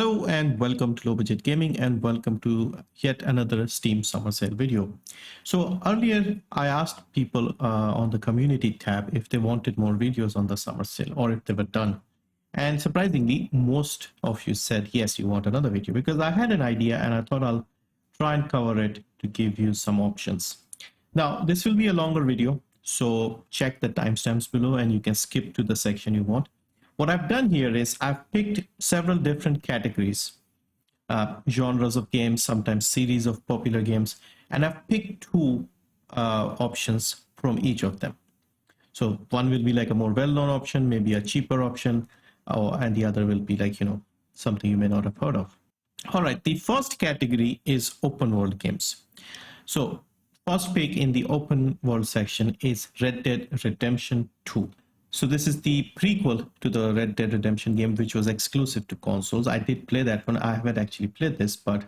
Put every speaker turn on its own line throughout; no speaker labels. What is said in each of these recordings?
Hello and welcome to Low Budget Gaming and welcome to yet another Steam Summer Sale video. So earlier I asked people on the community tab if they wanted more videos on the summer sale or if they were done. And surprisingly, most of you said yes, you want another video because I had an idea and I thought I'll try and cover it to give you some options. Now this will be a longer video, so check the timestamps below and you can skip to the section you want. What I've done here is I've picked several different categories, genres of games, sometimes series of popular games, and I've picked two options from each of them. So one will be like a more well-known option, maybe a cheaper option, and the other will be like, something you may not have heard of. All right, the first category is open world games. So first pick in the open world section is Red Dead Redemption 2. So this is the prequel to the Red Dead Redemption game, which was exclusive to consoles. I did play that one. I haven't actually played this, but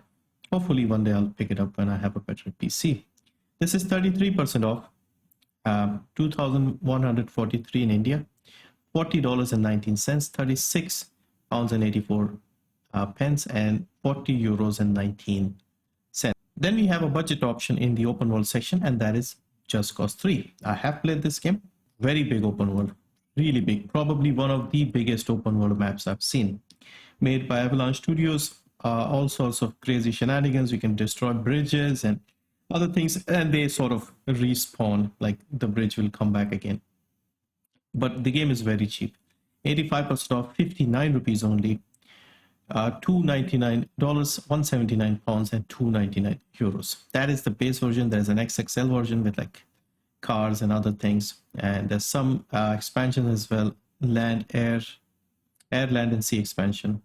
hopefully one day I'll pick it up when I have a better PC. This is 33% off, 2,143 in India, $40.19, 36 pounds and 84 pence, and 40 euros and 19 cents. Then we have a budget option in the open world section, and that is Just Cause 3. I have played this game. Very big open world. Really big, probably one of the biggest open world maps I've seen. Made by Avalanche Studios, all sorts of crazy shenanigans. You can destroy bridges and other things, and they sort of respawn, like the bridge will come back again. But the game is very cheap. 85% off, 59 rupees only, $299, 179 pounds, and 299 euros. That is the base version. There's an XXL version with like cars and other things, and there's some expansion as well, land, air, land and sea expansion.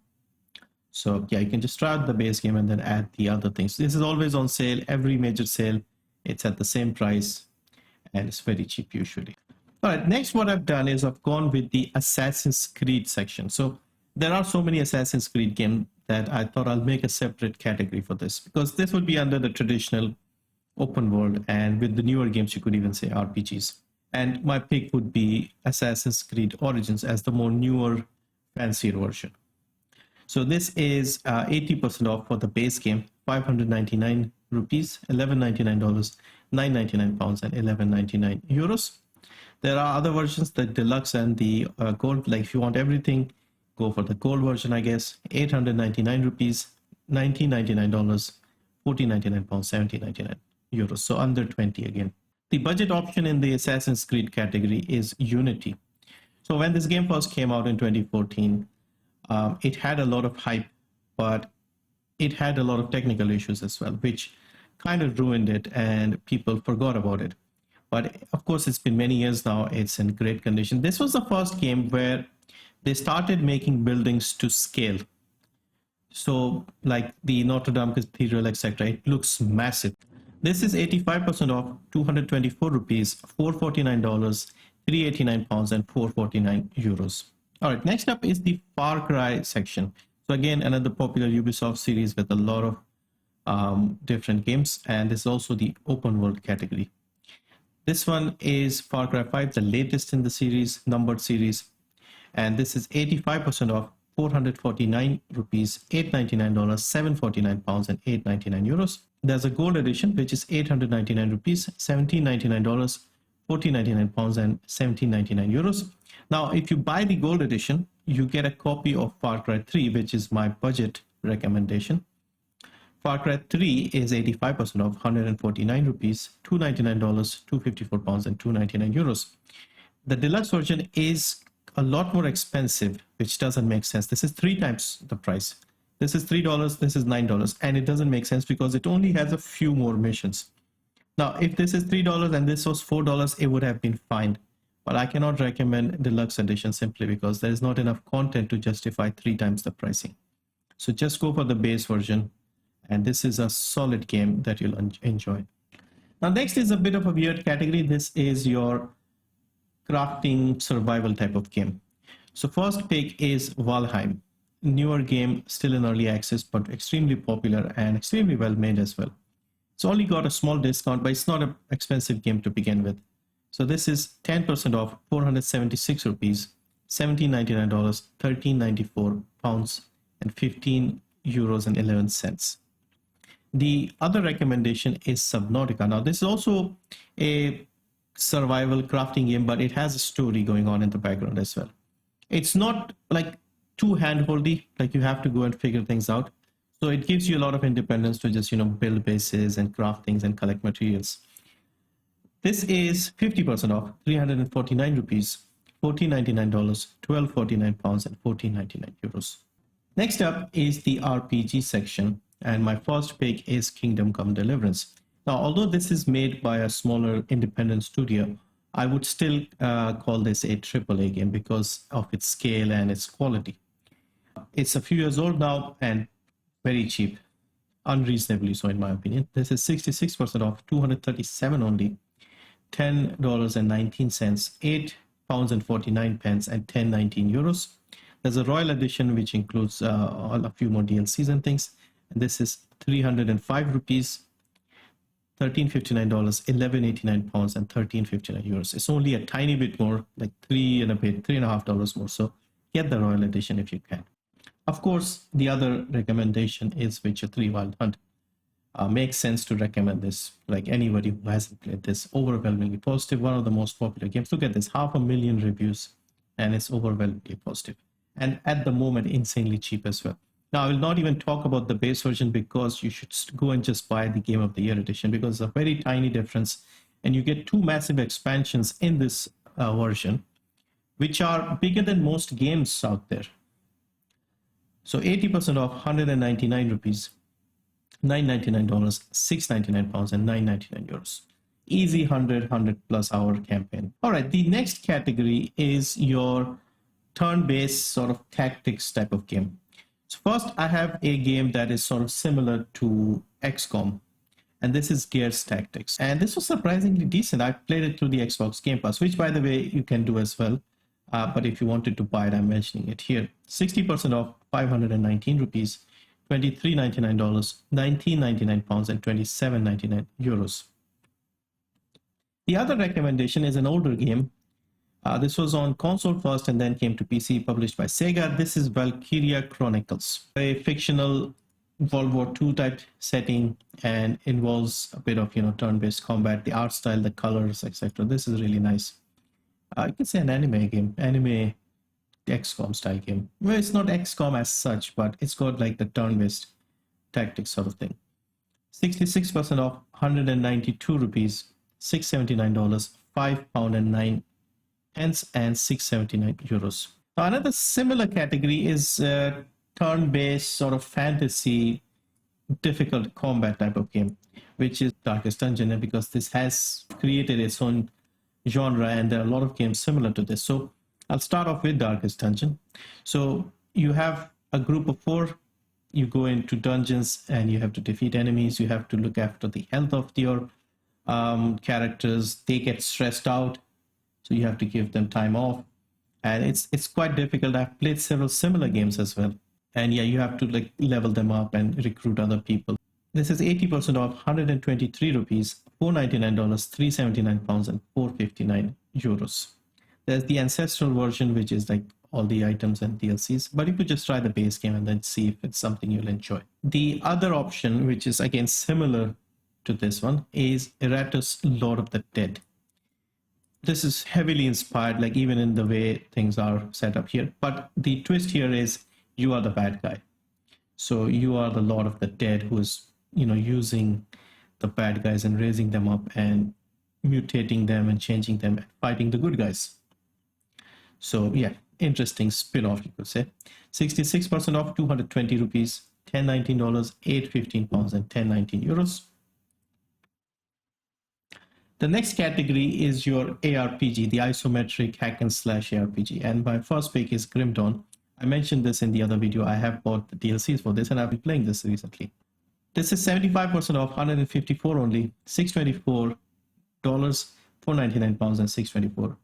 So yeah, you can just try out the base game and then add the other things. This is always on sale. Every major sale, it's at the same price, and it's very cheap usually. All right, next what I've done is I've gone with the Assassin's Creed section. So there are so many Assassin's Creed games that I thought I'll make a separate category for this, because this would be under the traditional open world, and with the newer games you could even say RPGs. And my pick would be Assassin's Creed Origins as the more newer, fancier version. So this is 80% off for the base game, 599 rupees, $11.99, 999 pounds, and 11.99 euros. There are other versions, the deluxe and the gold. Like if you want everything, go for the gold version, I guess. 899 rupees, $19.99, 14.99 pounds, 17.99 euros, so under 20 again. The budget option in the Assassin's Creed category is Unity. So when this game first came out in 2014, it had a lot of hype, but it had a lot of technical issues as well, which kind of ruined it and people forgot about it. But of course, it's been many years now. It's in great condition. This was the first game where they started making buildings to scale. So like the Notre Dame Cathedral, etc., it looks massive. This is 85% off, 224 rupees, $449, 389 pounds, and 449 euros. All right, next up is the Far Cry section. So again, another popular Ubisoft series with a lot of different games, and this is also the open world category. This one is Far Cry 5, the latest in the series, numbered series, and this is 85% off, 449 rupees, $899, 749 pounds, and 899 euros. There's a gold edition, which is 899 rupees, $17.99, 14.99 pounds, and 17.99 euros. Now, if you buy the gold edition, you get a copy of Far Cry 3, which is my budget recommendation. Far Cry 3 is 85% off, 149 rupees, $299, 254 pounds, and 299 euros. The deluxe version is a lot more expensive, which doesn't make sense. This is 3 times the price. This is $3, this is $9, and it doesn't make sense because it only has a few more missions. Now, if this is $3 and this was $4, it would have been fine. But I cannot recommend deluxe edition simply because there is not enough content to justify 3 times the pricing. So just go for the base version, and this is a solid game that you'll enjoy. Now, next is a bit of a weird category. This is your crafting survival type of game. So first pick is Valheim. Newer game, still in early access, but extremely popular and extremely well made as well. It's only got a small discount, but it's not an expensive game to begin with. So this is 10% off, 476 rupees, $17.99, 13.94 pounds, and 15 euros and 11 cents. The other recommendation is Subnautica. Now, this is also a survival crafting game, but it has a story going on in the background as well. It's not like too handholdy, like you have to go and figure things out. So it gives you a lot of independence to just, build bases and craft things and collect materials. This is 50% off, 349 rupees, $14.99, £12.49, and 14.99 euros. Next up is the RPG section, and my first pick is Kingdom Come Deliverance. Now, although this is made by a smaller independent studio, I would still call this a AAA game because of its scale and its quality. It's a few years old now and very cheap, unreasonably so in my opinion. This is 66% off, 237 only, $10.19, £8.49, and 10.19 euros. There's a Royal Edition which includes a few more DLCs and things. And this is 305 rupees, $13.59, £11.89, and 13.59 euros. It's only a tiny bit more, like $3.50 more. So get the Royal Edition if you can. Of course, the other recommendation is Witcher 3 Wild Hunt. Makes sense to recommend this, like anybody who hasn't played this. Overwhelmingly positive, one of the most popular games. Look at this, 500,000 reviews, and it's overwhelmingly positive. And at the moment, insanely cheap as well. Now, I will not even talk about the base version because you should go and just buy the Game of the Year edition because it's a very tiny difference. And you get 2 massive expansions in this version, which are bigger than most games out there. So 80% off, 199 rupees, $9.99, £6.99, and 9.99 euros. Easy 100 plus hour campaign. All right, the next category is your turn-based sort of tactics type of game. So first, I have a game that is sort of similar to XCOM, and this is Gears Tactics. And this was surprisingly decent. I played it through the Xbox Game Pass, which, by the way, you can do as well. But if you wanted to buy it, I'm mentioning it here. 60% off, 519 rupees, $23.99, £19.99, and 27.99 euros. The other recommendation is an older game. This was on console first and then came to PC, published by Sega. This is Valkyria Chronicles, a fictional World War II type setting, and involves a bit of turn-based combat, the art style, the colors, etc. This is really nice. You can say an anime game, anime XCOM style game. Well, it's not XCOM as such, but it's got like the turn-based tactics sort of thing. 66% off, 192 rupees, $679, £5.09, and 6.79 euros. Now, another similar category is turn-based sort of fantasy, difficult combat type of game, which is Darkest Dungeon, because this has created its own genre, and there are a lot of games similar to this. So I'll start off with Darkest Dungeon. So you have a group of 4. You go into dungeons and you have to defeat enemies. You have to look after the health of your characters. They get stressed out, so you have to give them time off. And it's quite difficult. I've played several similar games as well. And yeah, you have to like level them up and recruit other people. This is 80% off, 123 rupees, $4.99, £3.79, and 4.59 euros. There's the ancestral version, which is like all the items and DLCs, but you could just try the base game and then see if it's something you'll enjoy. The other option, which is again similar to this one, is Eratus, Lord of the Dead. This is heavily inspired, like even in the way things are set up here. But the twist here is you are the bad guy. So you are the Lord of the Dead who is, using the bad guys and raising them up and mutating them and changing them and fighting the good guys. So yeah, interesting spin-off, you could say. 66% off, 220 rupees, $10.19, £8.15, and 10.19 euros. The next category is your ARPG, the isometric hack and slash ARPG. And my first pick is Grim Dawn. I mentioned this in the other video. I have bought the DLCs for this and I've been playing this recently. This is 75% off, 154 only, $624, £4.99, and 624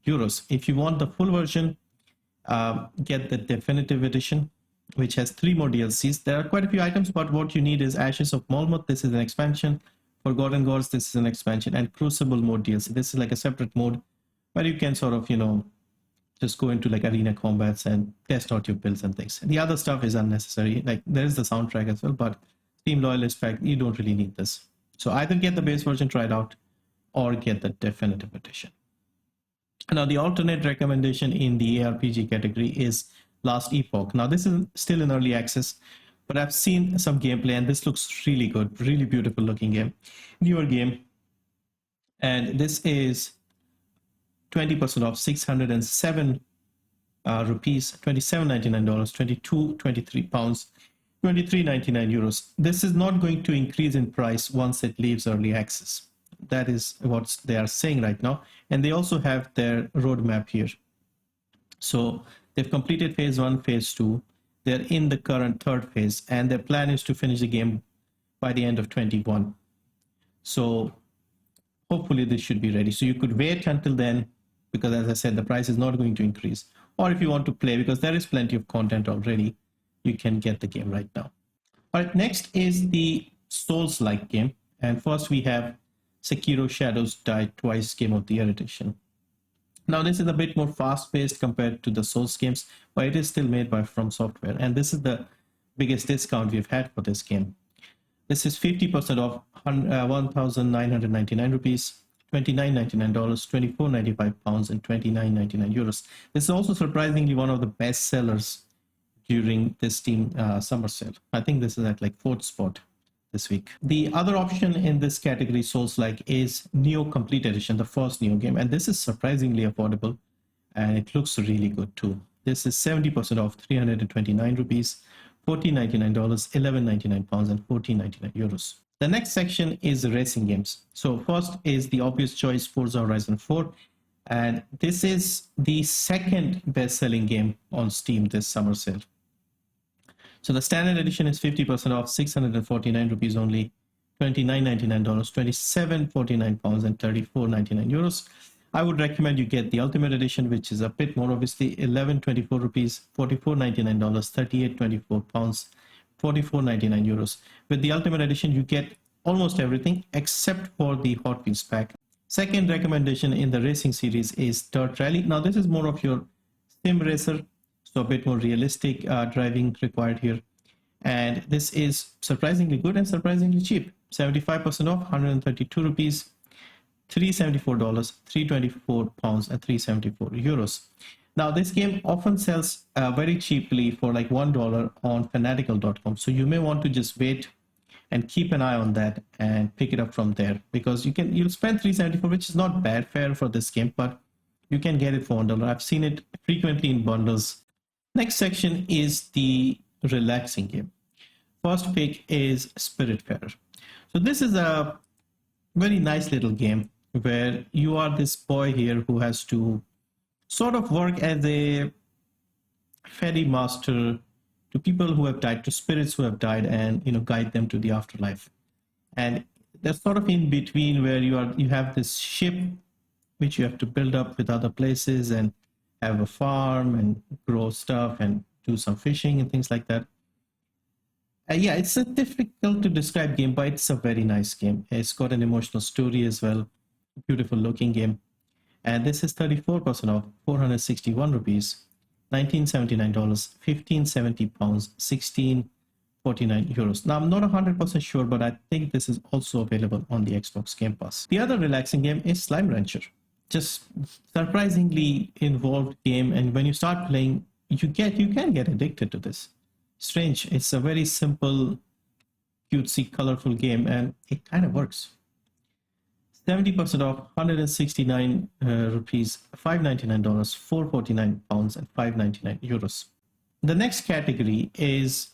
euros. If you want the full version, get the definitive edition, which has 3 more DLCs. There are quite a few items, but what you need is Ashes of Malmoth. This is an expansion. Forgotten Gods, this is an expansion, and Crucible mode DLC. This is like a separate mode where you can sort of, just go into like arena combats and test out your builds and things. The other stuff is unnecessary. Like there is the soundtrack as well, but Steam Loyalist Pack, you don't really need this. So either get the base version, try it out, or get the definitive edition. Now the alternate recommendation in the ARPG category is Last Epoch. Now this is still in early access, but I've seen some gameplay and this looks really good, really beautiful looking game, newer game. And this is 20% off, 607 rupees, $27.99, 23 pounds, 23.99 euros. This is not going to increase in price once it leaves early access. That is what they are saying right now. And they also have their roadmap here. So they've completed phase 1, phase 2. They're in the current third phase, and their plan is to finish the game by the end of 21. So hopefully this should be ready. So you could wait until then, because as I said, the price is not going to increase. Or if you want to play, because there is plenty of content already, you can get the game right now. All right, next is the Souls-like game. And first we have Sekiro Shadows Die Twice Game of the Year edition. Now this is a bit more fast-paced compared to the Souls games, but it is still made by From Software. And this is the biggest discount we've had for this game. This is 50% off, 1,999 rupees, $29.99, £24.95, and €29.99. This is also surprisingly one of the best sellers during this Steam summer sale. I think this is at like 4th spot this week. The other option in this category, Souls-like, is Neo Complete Edition, the first Neo game, and this is surprisingly affordable, and it looks really good too. This is 70% off, 329 rupees, $14.99, £11.99, and €14.99. The next section is racing games. So first is the obvious choice, Forza Horizon 4, and this is the second best-selling game on Steam this summer sale. So the standard edition is 50% off, 649 rupees only, $29.99, £27.49, and €34.99. I would recommend you get the Ultimate Edition, which is a bit more, obviously, $11.24 rupees, $44.99, £38.24, €44.99. With the Ultimate Edition, you get almost everything except for the Hot Wheels pack. Second recommendation in the racing series is Dirt Rally. Now this is more of your sim racer, so a bit more realistic driving required here. And this is surprisingly good and surprisingly cheap. 75% off, 132 rupees, $374, £324, and €374. Now this game often sells very cheaply for like $1 on Fanatical.com. So you may want to just wait and keep an eye on that and pick it up from there, because you'll spend $374, which is not bad fare for this game, but you can get it for $1. I've seen it frequently in bundles. Next section is the relaxing game. First pick is Spiritfarer. So this is a very nice little game where you are this boy here who has to sort of work as a ferry master to people who have died, to spirits who have died, and guide them to the afterlife. And there's sort of in between where you have this ship which you have to build up with other places and have a farm and grow stuff and do some fishing and things like that. Yeah, it's a difficult to describe game, but it's a very nice game. It's got an emotional story as well, beautiful looking game. And this is 34% off, 461 rupees, $19.79, £15.70, €16.49. Now I'm not 100% sure, but I think this is also available on the Xbox Game Pass. The other relaxing game is Slime Rancher. Just surprisingly involved game, and when you start playing, you can get addicted to this. Strange. It's a very simple, cutesy, colorful game, and it kind of works. 70% off, 169 rupees, $5.99, £4.49, and €5.99. The next category is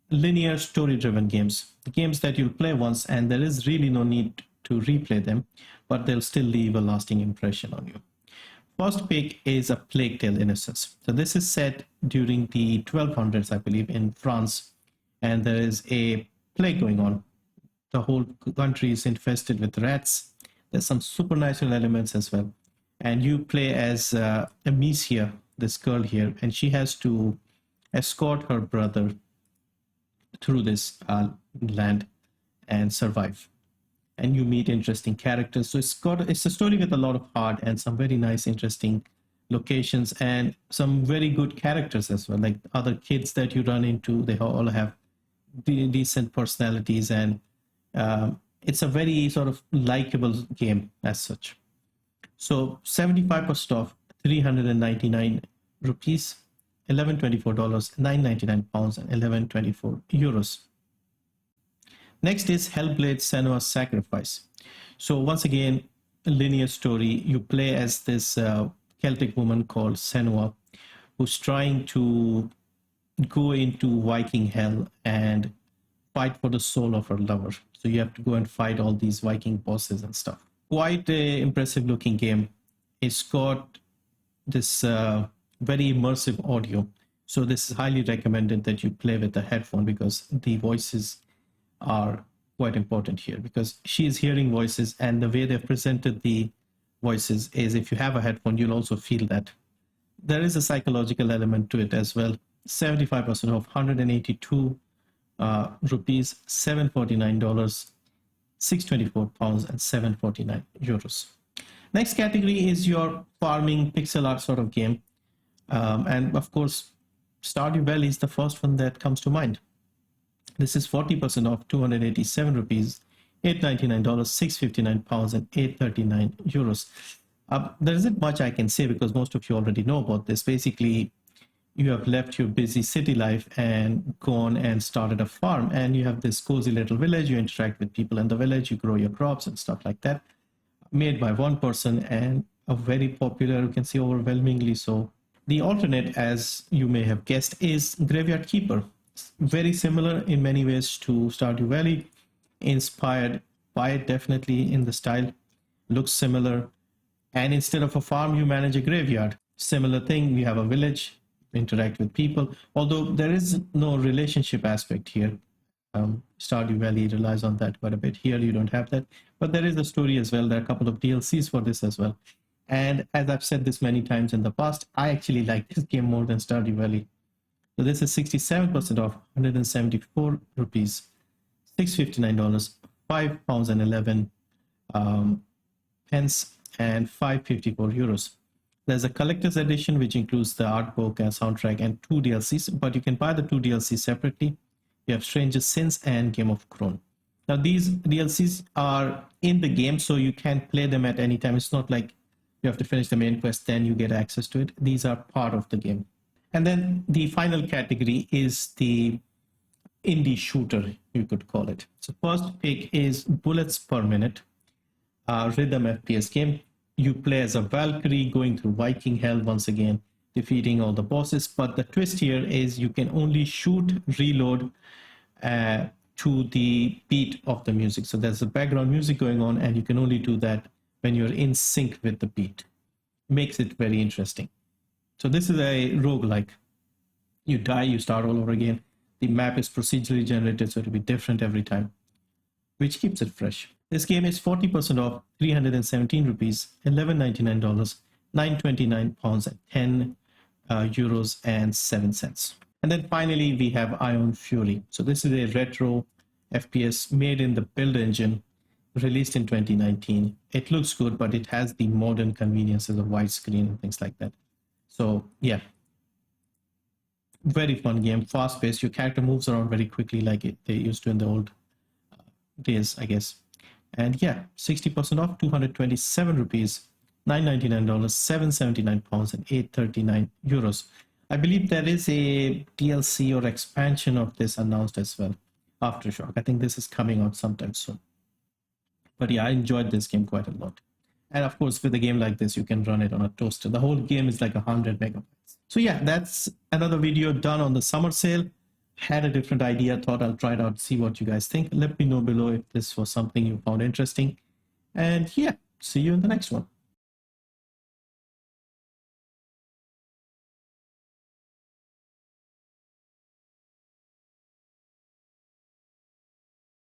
linear story-driven games. The games that you'll play once, and there is really no need to replay them, but they'll still leave a lasting impression on you. First pick is A Plague Tale: Innocence. So this is set during the 1200s, I believe, in France, and there is a plague going on. The whole country is infested with rats. There's some supernatural elements as well. And you play as Amicia, this girl here, and she has to escort her brother through this land and survive. And you meet interesting characters. So it's a story with a lot of heart and some very nice, interesting locations, and some very good characters as well. Like other kids that you run into, they all have decent personalities, and it's a very sort of likable game as such. So 75% off, 399 rupees, $1124, 999 pounds, and 1124 euros. Next is Hellblade: Senua's Sacrifice. So once again, a linear story. You play as this Celtic woman called Senua, who's trying to go into Viking hell and fight for the soul of her lover. So you have to go and fight all these Viking bosses and stuff. Quite a impressive looking game. It's got this very immersive audio. So this is highly recommended that you play with a headphone, because the voices are quite important here, because she is hearing voices, and the way they've presented the voices is, if you have a headphone, you'll also feel that. There is a psychological element to it as well. 75% off, 182 rupees, $749, 624 pounds, and 749 euros. Next category is your farming pixel art sort of game. And of course, Stardew Valley is the first one that comes to mind. This is 40% off, 287 rupees, $899, 659 pounds, and 839 euros. There isn't much I can say, because most of you already know about this. Basically, you have left your busy city life and gone and started a farm, and you have this cozy little village. You interact with people in the village, you grow your crops and stuff like that, made by one person, and a very popular, you can see overwhelmingly so. The alternate, as you may have guessed, is Graveyard Keeper. Very similar in many ways to Stardew Valley, inspired by it definitely in the style, looks similar. And instead of a farm, you manage a graveyard. Similar thing, you have a village, interact with people, although there is no relationship aspect here. Stardew Valley relies on that quite a bit. Here you don't have that, but there is a story as well. There are a couple of DLCs for this as well. And as I've said this many times in the past, I actually like this game more than Stardew Valley. So this is 67% off, 174 rupees, $659, 5 pounds and 11 pence, and 554 euros. There's a collector's edition which includes the art book and soundtrack and 2 DLCs, but you can buy the 2 DLCs separately. You have Stranger Sins and Game of Thrones. Now these DLCs are in the game, so you can play them at any time. It's not like you have to finish the main quest, then you get access to it. These are part of the game. And then the final category is the indie shooter, you could call it. So first pick is Bullets Per Minute, rhythm FPS game. You play as a Valkyrie going through Viking hell once again, defeating all the bosses. But the twist here is you can only shoot, reload to the beat of the music. So there's a background music going on, and you can only do that when you're in sync with the beat. Makes it very interesting. So this is a roguelike. You die, you start all over again. The map is procedurally generated, so it'll be different every time, which keeps it fresh. This game is 40% off, 317 rupees, $1199, 929 pounds, and 10 euros and 7 cents. And then finally, we have Ion Fury. So this is a retro FPS made in the Build engine, released in 2019. It looks good, but it has the modern conveniences of widescreen and things like that. So yeah, very fun game, fast paced. Your character moves around very quickly like they used to in the old days, I guess. And yeah, 60% off, 227 rupees, $999, 779 pounds, and 839 euros. I believe there is a DLC or expansion of this announced as well, Aftershock. I think this is coming out sometime soon. But yeah, I enjoyed this game quite a lot. And of course, with a game like this, you can run it on a toaster. The whole game is like 100 megabytes. So yeah, that's another video done on the summer sale. Had a different idea, thought I'll try it out, see what you guys think. Let me know below if this was something you found interesting. And yeah, see you in the next one.